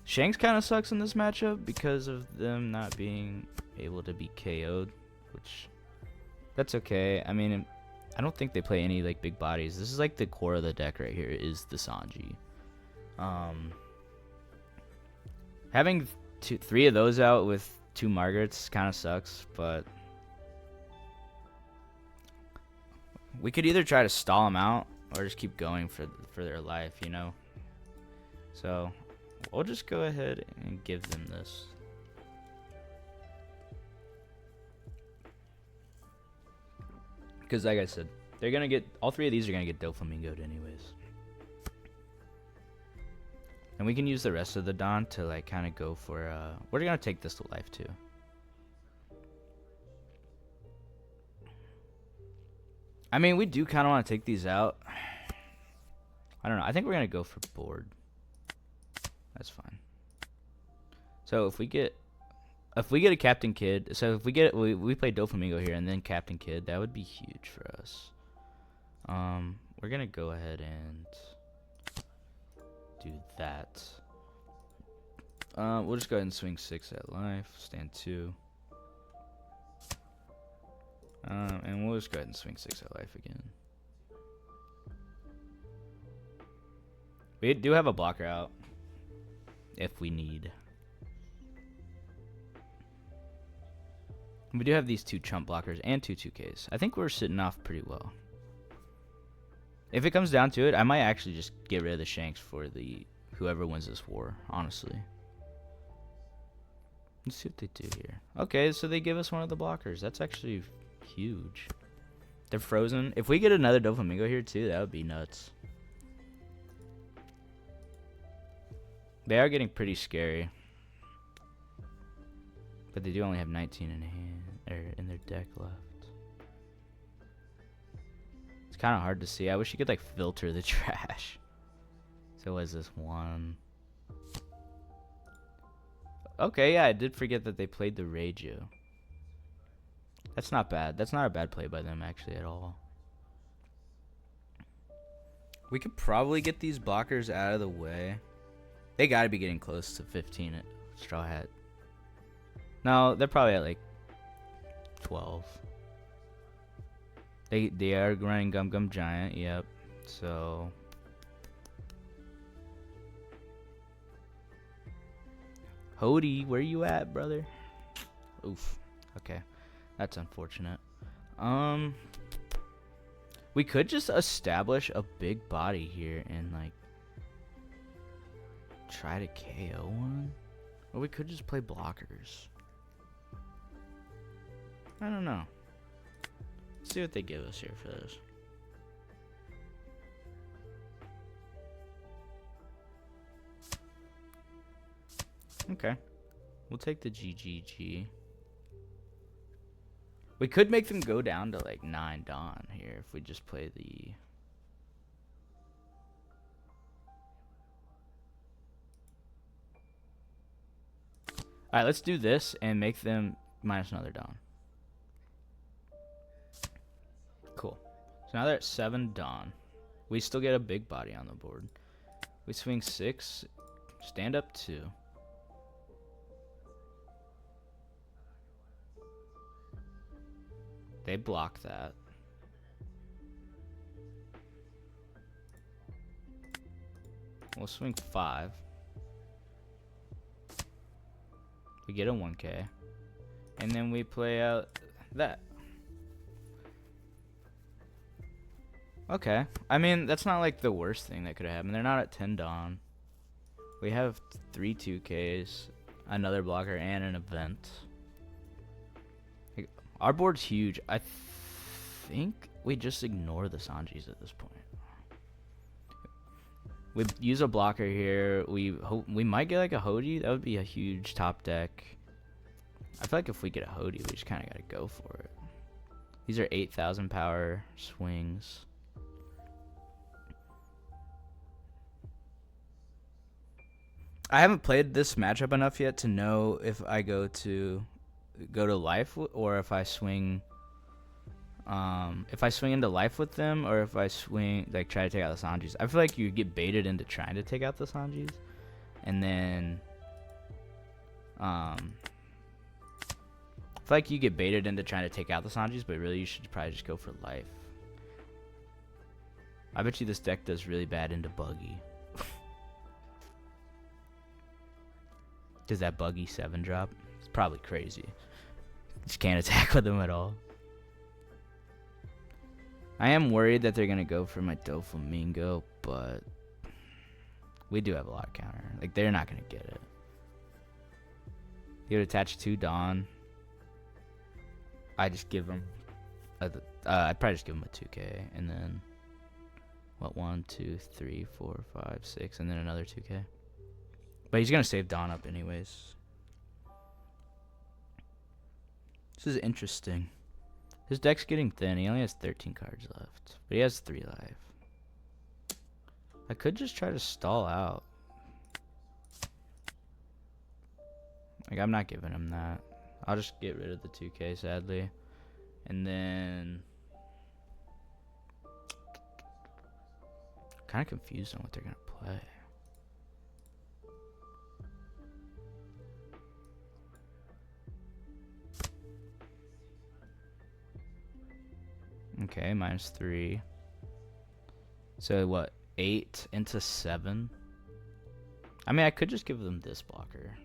Shanks kind of sucks in this matchup because of them not being able to be KO'd, which, that's okay. I mean, I don't think they play any, like, big bodies. This is, like, the core of the deck right here is the Sanji. Having 3 of those out with 2 Margarets kind of sucks, but we could either try to stall them out or just keep going for their life, you know? So we'll just go ahead and give them this. Because like I said, they're going to get, all 3 of these are going to get Doflamingo'd anyways. And we can use the rest of the Dawn to like kind of go for, we're going to take this to life too. I mean, we do kind of want to take these out. I don't know. I think we're going to go for board. That's fine. So if we get a Captain Kid, so if we play Doflamingo here and then Captain Kid, that would be huge for us. We're going to go ahead and do that. We'll just go ahead and swing 6 at life, stand 2. And we'll just go ahead and swing 6 at life again. We do have a blocker out if we need. We do have these 2 chump blockers and 2 2Ks. I think we're sitting off pretty well. If it comes down to it, I might actually just get rid of the Shanks for the whoever wins this war, honestly. Let's see what they do here. Okay, so they give us one of the blockers. That's actually huge. They're frozen. If we get another Doflamingo here too, that would be nuts. They are getting pretty scary. But they do only have 19 in hand, or in their deck left. It's kind of hard to see. I wish you could like filter the trash. So what is this? 1. Okay, yeah, I did forget that they played the Reiju. That's not bad. That's not a bad play by them, actually, at all. We could probably get these blockers out of the way. They gotta be getting close to 15 at Straw Hat. No, they're probably at like 12. They are running Gum Gum Giant, yep. So Hody, where you at, brother? Oof. Okay. That's unfortunate. We could just establish a big body here and like try to KO one. Or we could just play blockers. I don't know. Let's see what they give us here for this. Okay. We'll take the GGG. We could make them go down to like 9 Dawn here if we just play the... Alright, let's do this and make them minus another Dawn. Cool. So now they're at 7 Dawn. We still get a big body on the board. We swing 6, stand up 2. They block that. We'll swing 5. We get a 1K. And then we play out that. Okay. I mean, that's not like the worst thing that could have happened. They're not at 10 Dawn. We have 3 2Ks, another blocker, and an event. Our board's huge. I think we just ignore the Sanjis at this point. We use a blocker here. We might get like a Hody. That would be a huge top deck. I feel like if we get a Hody, we just kind of got to go for it. These are 8,000 power swings. I haven't played this matchup enough yet to know if I go to life or if I swing into life with them, or if I swing like try to take out the Sanjis. I feel like you get baited into trying to take out the Sanjis, and then I feel like you get baited into trying to take out the Sanjis, but really you should probably just go for life. I bet you this deck does really bad into Buggy. Does that Buggy 7 drop? It's probably crazy. Just can't attack with them at all. I am worried that they're going to go for my Doflamingo, but we do have a lot of counter. Like, they're not going to get it. You would attach 2 Dawn. I just give them... I'd probably just give them a 2K, and then... What, 1, 2, 3, 4, 5, 6, and then another 2K. But he's going to save Dawn up anyways. This is interesting. His deck's getting thin. He only has 13 cards left. But he has 3 life. I could just try to stall out. Like, I'm not giving him that. I'll just get rid of the 2K, sadly. And then... kind of confused on what they're going to play. Okay, -3. So what? 8 into 7. I mean, I could just give them this blocker.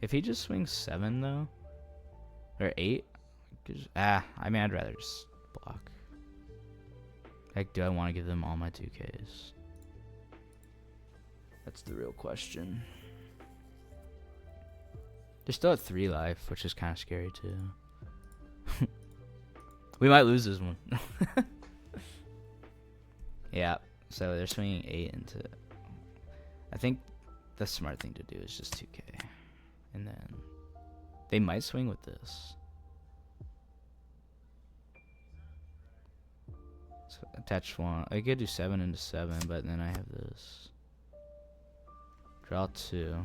If he just swings 7 though, or 8, I mean, I'd rather just block. Like, do I want to give them all my 2Ks? That's the real question. They're still at 3 life, which is kind of scary too. We might lose this one. Yeah, so they're swinging 8 into... I think the smart thing to do is just 2K. And then they might swing with this. So attach 1. I could do 7 into 7, but then I have this. Draw 2.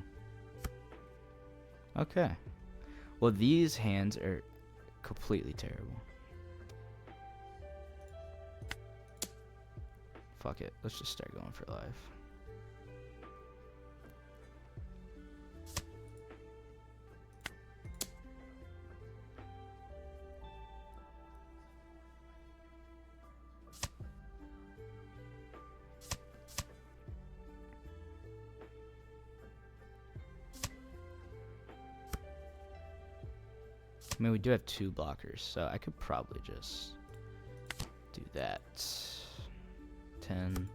Okay. Well, these hands are completely terrible. Fuck it. Let's just start going for life. I mean, we do have 2 blockers, so I could probably just do that. 10.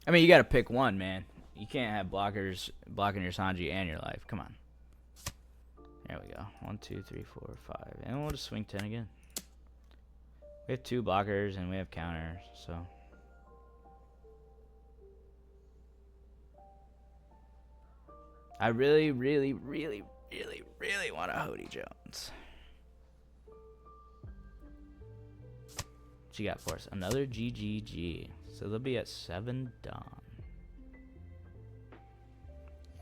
I mean, you gotta pick one, man. You can't have blockers blocking your Sanji and your life. Come on. There we go. 1, 2, 3, 4, 5. And we'll just swing 10 again. We have 2 blockers and we have counters, so. I really, really, really, really, really want a Hody Jones. What you got for us? Another GGG. So they'll be at 7 Dawn.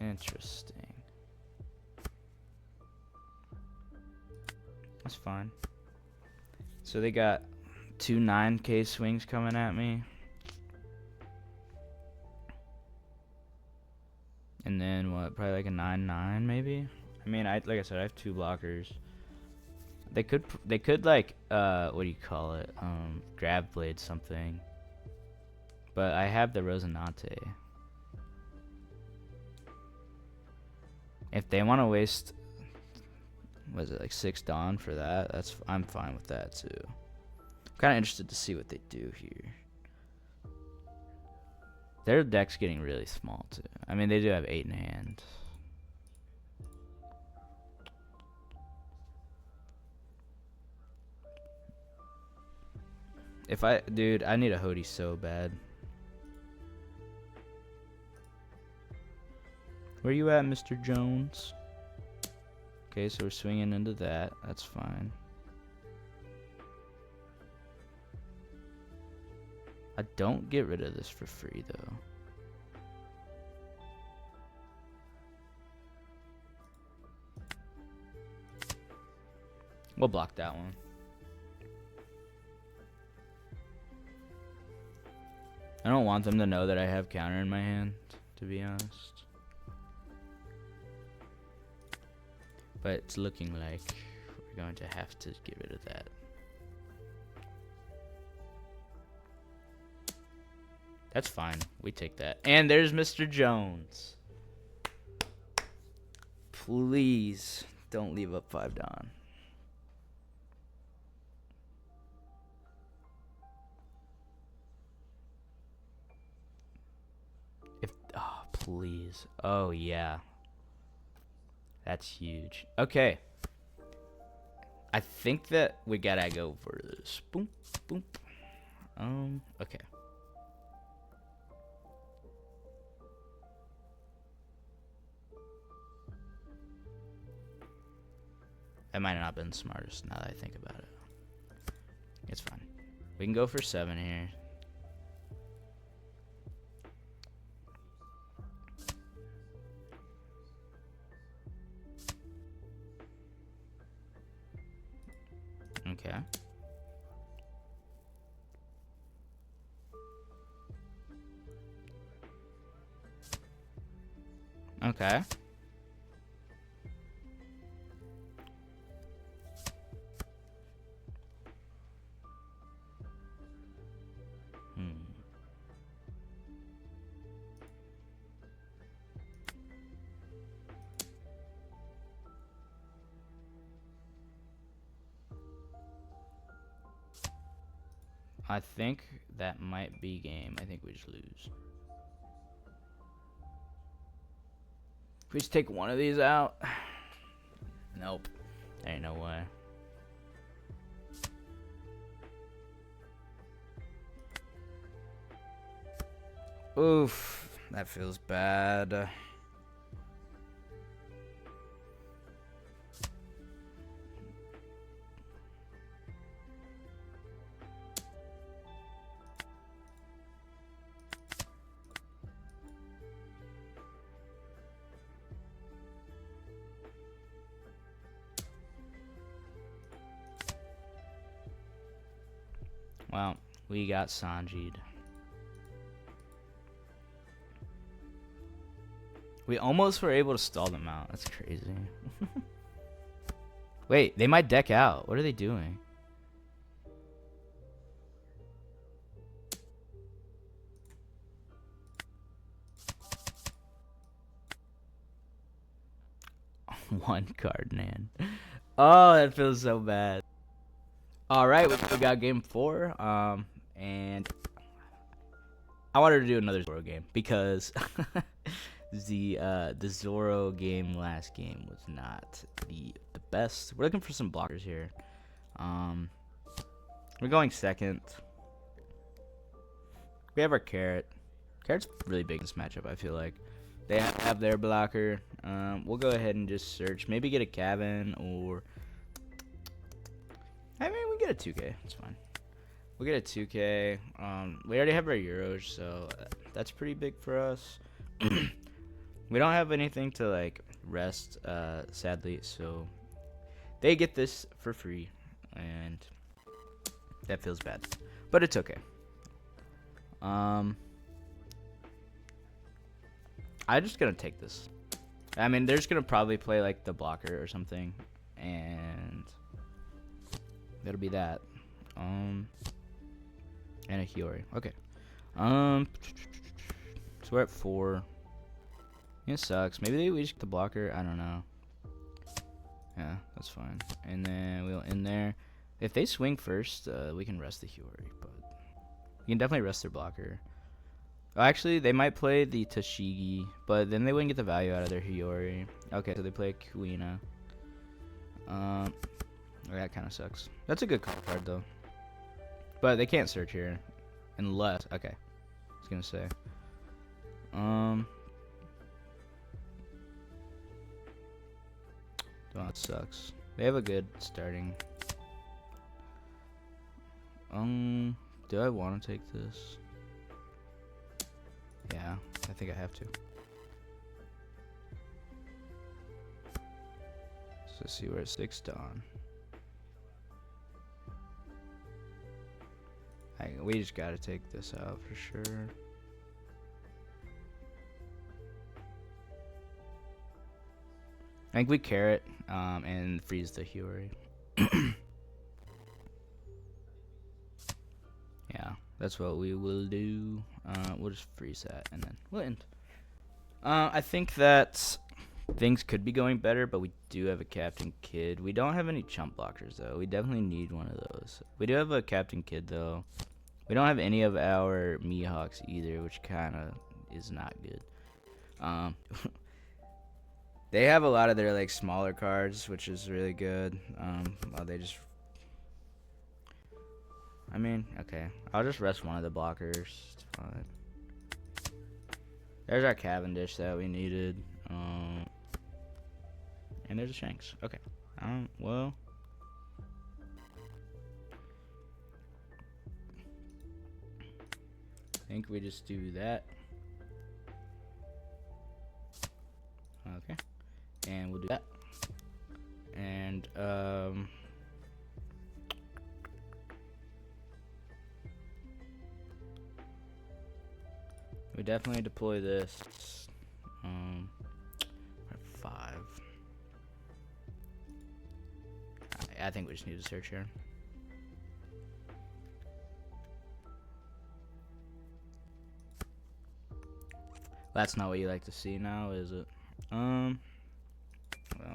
Interesting. That's fine. So they got 2 9K swings coming at me. And then what? Probably like a 9-9 maybe. I mean, like I said, I have 2 blockers. They could like what do you call it? Grab blade something. But I have the Rosinante. If they want to waste, what is it, like 6 Dawn for that? I'm fine with that too. I'm kind of interested to see what they do here. Their deck's getting really small too. I mean, they do have 8 in hand. Dude, I need a Hody so bad. Where you at, Mr. Jones? Okay, so we're swinging into that. That's fine. I don't get rid of this for free, though. We'll block that one. I don't want them to know that I have counter in my hand, to be honest. But it's looking like we're going to have to get rid of that. That's fine. We take that. And there's Mr. Jones. Please don't leave up 5 Dawn. Oh, please. Oh, yeah. That's huge. Okay. I think that we gotta go for this. Boom, boom. Okay. That might not have been the smartest now that I think about it. It's fine. We can go for 7 here. Okay. Okay. I think that might be game. I think we just lose. If we just take one of these out. Nope. There ain't no way. Oof. That feels bad. Well, we got Sanji'd. We almost were able to stall them out. That's crazy. Wait, they might deck out. What are they doing? One card, man. Oh, that feels so bad. All right, we got game 4. And I wanted to do another Zoro game because the Zoro game last game was not the best. We're looking for some blockers here. We're going second. We have our Carrot. Carrot's really big in this matchup, I feel like. They have their blocker. We'll go ahead and just search. Maybe get a cabin or... I mean, we get a 2K. It's fine. We'll get a 2K. We already have our Euros, so that's pretty big for us. We don't have anything to, like, rest, sadly, so they get this for free, and that feels bad. But it's okay. I'm just gonna take this. I mean, they're just gonna probably play like the blocker or something, and that'll be that. And a Hiyori. Okay. So we're at 4. It sucks. Maybe we just get the blocker. I don't know. Yeah, that's fine. And then we'll in there. If they swing first, we can rest the Hiyori, but we can definitely rest their blocker. Actually, they might play the Tashigi, but then they wouldn't get the value out of their Hiyori. Okay, so they play Kuina. That kind of sucks. That's a good card, though. But they can't search here. Unless... Okay. I was gonna say. That sucks. They have a good starting. Do I want to take this? Yeah, I think I have to. So let's see where it's 6 Dawn. We just gotta take this out for sure. I think we Carrot and freeze the Hiyori. Yeah, that's what we will do. We'll just freeze that and then we'll end. I think that things could be going better, but we do have a Captain Kid. We don't have any chump blockers though. We definitely need one of those. We do have a Captain Kid though. We don't have any of our Mihawks either, which kind of is not good. They have a lot of their like smaller cards, which is really good. Well, they just... I mean, okay. I'll just rest one of the blockers. It's fine. There's our Cavendish that we needed. And there's a Shanks. Okay. Well... I think we just do that. Okay. And we'll do that. And, we definitely deploy this. At 5. I think we just need to search here. That's not what you like to see now, is it? Well,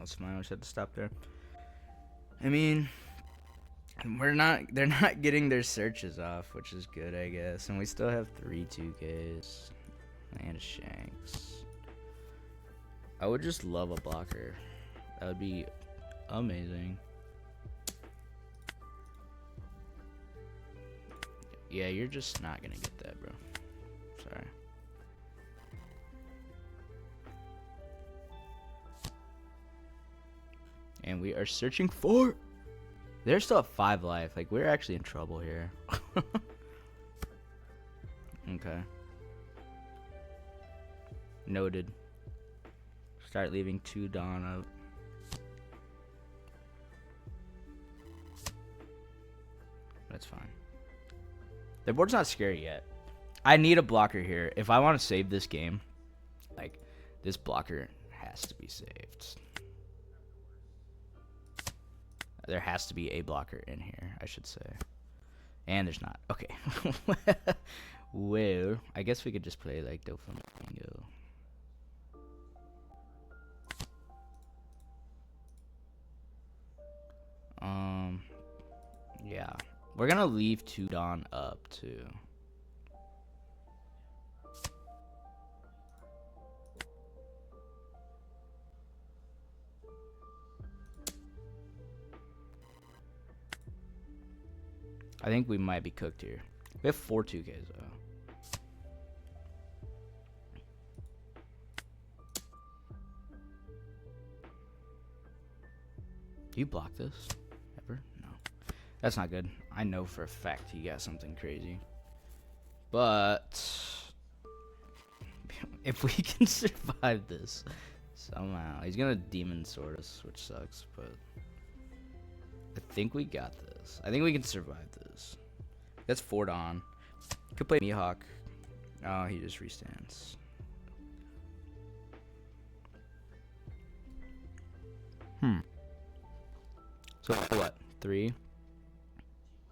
it's fine. I just had to stop there. I mean, they're not getting their searches off, which is good, I guess. And we still have 3 2Ks and a Shanks. I would just love a blocker. That would be amazing. Yeah, you're just not gonna get that, bro. Sorry. And we are searching for... They're still at 5 life. Like, we're actually in trouble here. Okay. Noted. Start leaving 2 Dawn up. That's fine. The board's not scary yet. I need a blocker here. If I want to save this game, like, this blocker has to be saved. There has to be a blocker in here, I should say. And there's not. Okay. Well, I guess we could just play like Doflamingo. Yeah. We're gonna leave 2 Dawn up too. I think we might be cooked here. We have 4 2Ks though. Do you block this? Ever? No. That's not good. I know for a fact he got something crazy. But if we can survive this somehow. He's gonna Demon Sword us, which sucks, but I think we got this. I think we can survive this. That's 4 Dawn. Could play Mihawk. Oh, he just restands. So what? 3?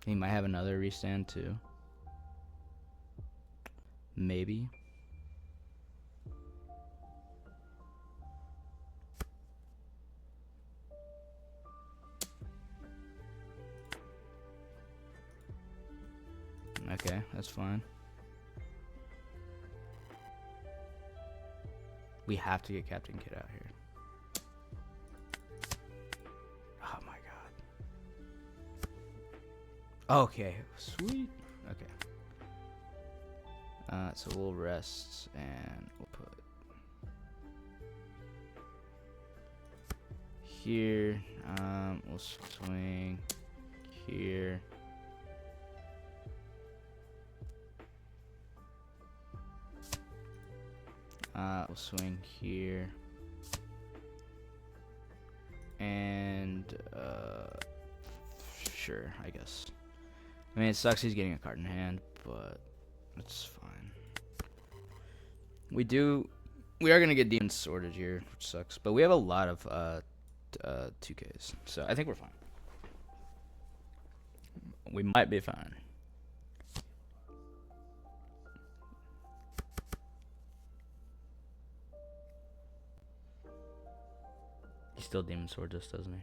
He might have another restand too. Maybe. Okay, that's fine. We have to get Captain Kid out here. Oh my god. Okay, sweet. Okay. So we'll rest and we'll put here. We'll swing here. We'll swing here. And, sure, I guess. I mean, it sucks he's getting a card in hand, but it's fine. We are going to get Demon Sorted here, which sucks. But we have a lot of, 2Ks, so I think we're fine. We might be fine. He still Demon Swords us, doesn't he?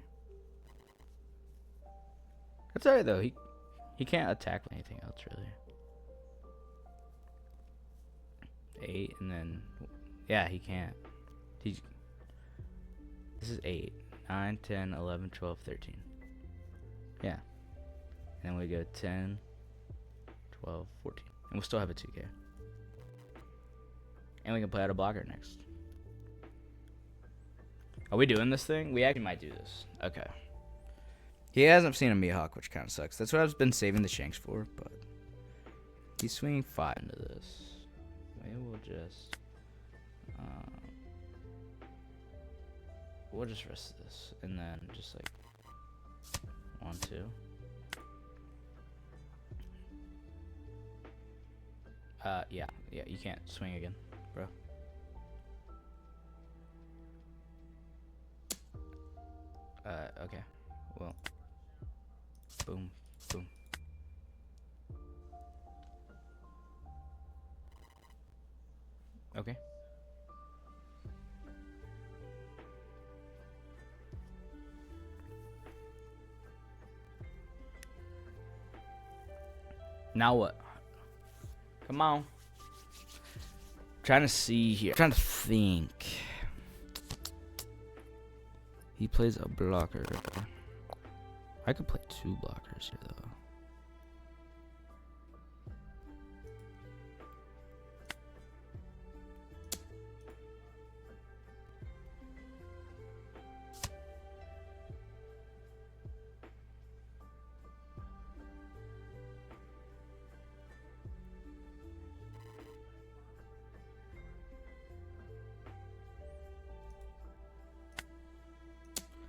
That's alright though. He can't attack with anything else really. 8 and then yeah, he can't. This is 8, 9, 10, 11, 12, 13. Yeah. And then we go 10, 12, 14. And we'll still have a 2K. And we can play out a blocker next. Are we doing this thing? We actually might do this. Okay. He hasn't seen a Mihawk, which kind of sucks. That's what I've been saving the Shanks for, but he's swinging 5 into this. Maybe we'll just rest this, and then just like 1, 2. Yeah, you can't swing again, bro. Okay. Well. Boom. Boom. Okay. Now what? Come on. Trying to see here. Trying to think. He plays a blocker. I could play 2 blockers here though.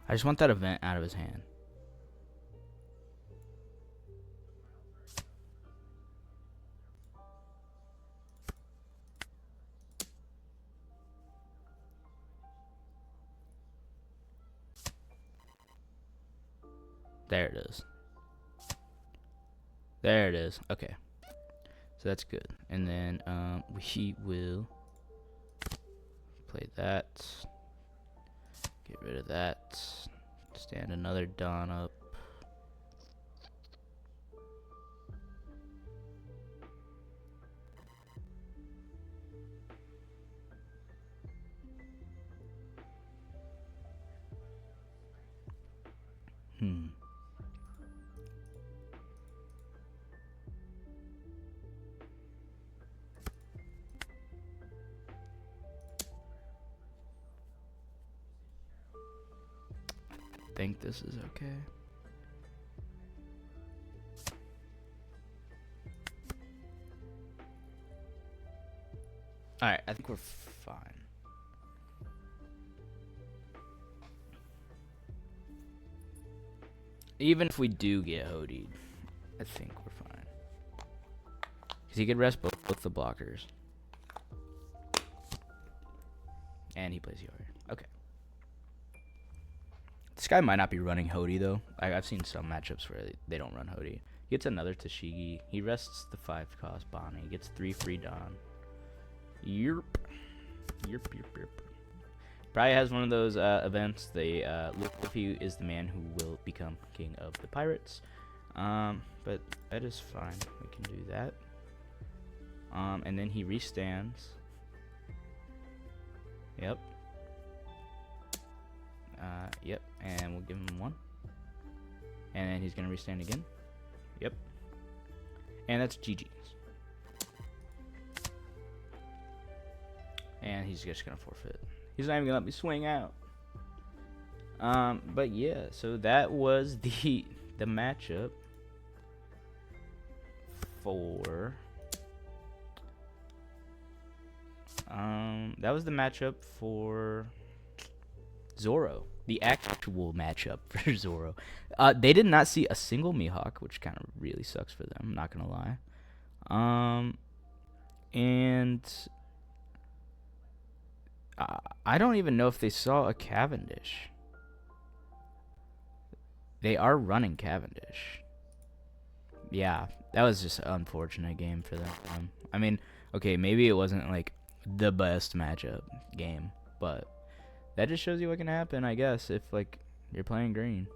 I just want that event out of his hand. There it is. There it is. Okay. So that's good. And then we will play that. Get rid of that. Stand another Don up. I think this is okay. Alright, I think we're fine. Even if we do get Hodied, I think we're fine. Because he could rest both the blockers. And he plays Yori. Okay. This guy might not be running Hody, though. I've seen some matchups where they don't run Hody. He gets another Tashigi. He rests the 5-cost Bonney. He gets 3 free Dawn. Yerp. Yerp, yerp, yerp. Probably has one of those events. Luffy is the man who will become king of the pirates. But that is fine. We can do that. And then he restands. Yep. Yep. And we'll give him 1. And then he's going to restand again. Yep. And that's GG's. And he's just going to forfeit. He's not even going to let me swing out. But yeah, so that was the matchup for... that was the matchup for Zoro. The actual matchup for Zoro. They did not see a single Mihawk, which kind of really sucks for them, I'm not gonna lie. And I don't even know if they saw a Cavendish. They are running Cavendish. Yeah, that was just an unfortunate game for them. I mean, okay, maybe it wasn't like the best matchup game, but that just shows you what can happen, I guess, if like you're playing green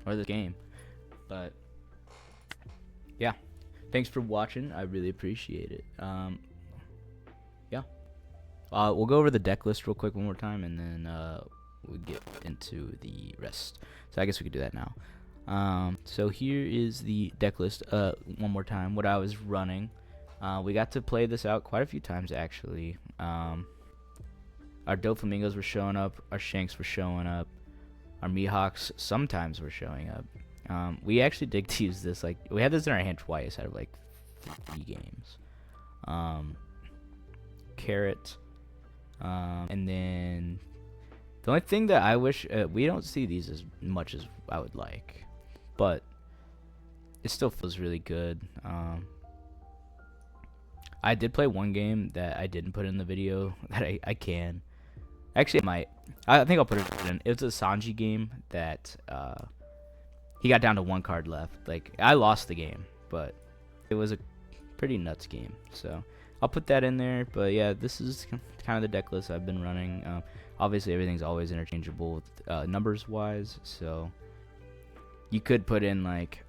or this game. But yeah, thanks for watching. I really appreciate it. Yeah, we'll go over the deck list real quick one more time, and then we'll get into the rest. So I guess we could do that now. So here is the deck list one more time. What I was running. We got to play this out quite a few times, actually. Our Doflamingos were showing up. Our Shanks were showing up. Our Mihawks sometimes were showing up. We actually did use this. Like, we had this in our hand twice out of, like, 3 games. Carrot. And then... The only thing that I wish... we don't see these as much as I would like. But it still feels really good. I did play one game that I didn't put in the video that I can. Actually, I might. I think I'll put it in. It was a Sanji game that he got down to 1 card left. Like, I lost the game, but it was a pretty nuts game. So I'll put that in there. But yeah, this is kind of the deck list I've been running. Obviously, everything's always interchangeable numbers-wise. So you could put in, like...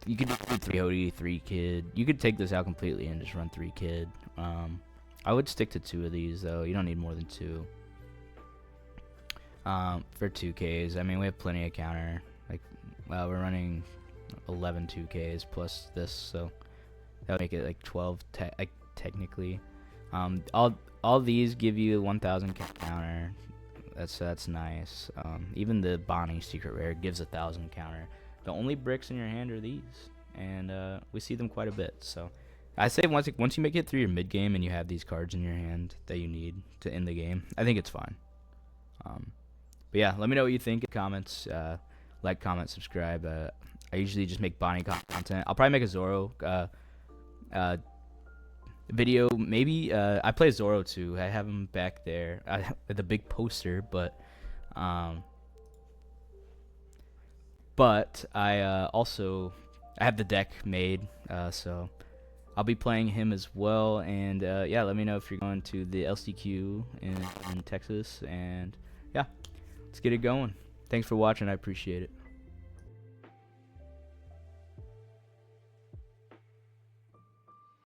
You could do 3 Hody, 3 Kid. You could take this out completely and just run 3 Kid. I would stick to 2 of these, though. You don't need more than 2. For 2Ks, I mean, we have plenty of counter. Like, well, we're running 11 2Ks plus this, so that would make it like 12 technically. All these give you 1,000 counter. That's nice. Even the Bonney secret rare gives 1,000 counter. The only bricks in your hand are these, and we see them quite a bit. So I say once you make it through your mid game and you have these cards in your hand that you need to end the game, I think it's fine. But yeah, let me know what you think. Comments, like, comment, subscribe. I usually just make Bonney content. I'll probably make a Zoro video. Maybe I play Zoro too. I have him back there, the big poster. But I also have the deck made, so I'll be playing him as well. And yeah, let me know if you're going to the LCQ in Texas. And yeah, let's get it going. Thanks for watching. I appreciate it.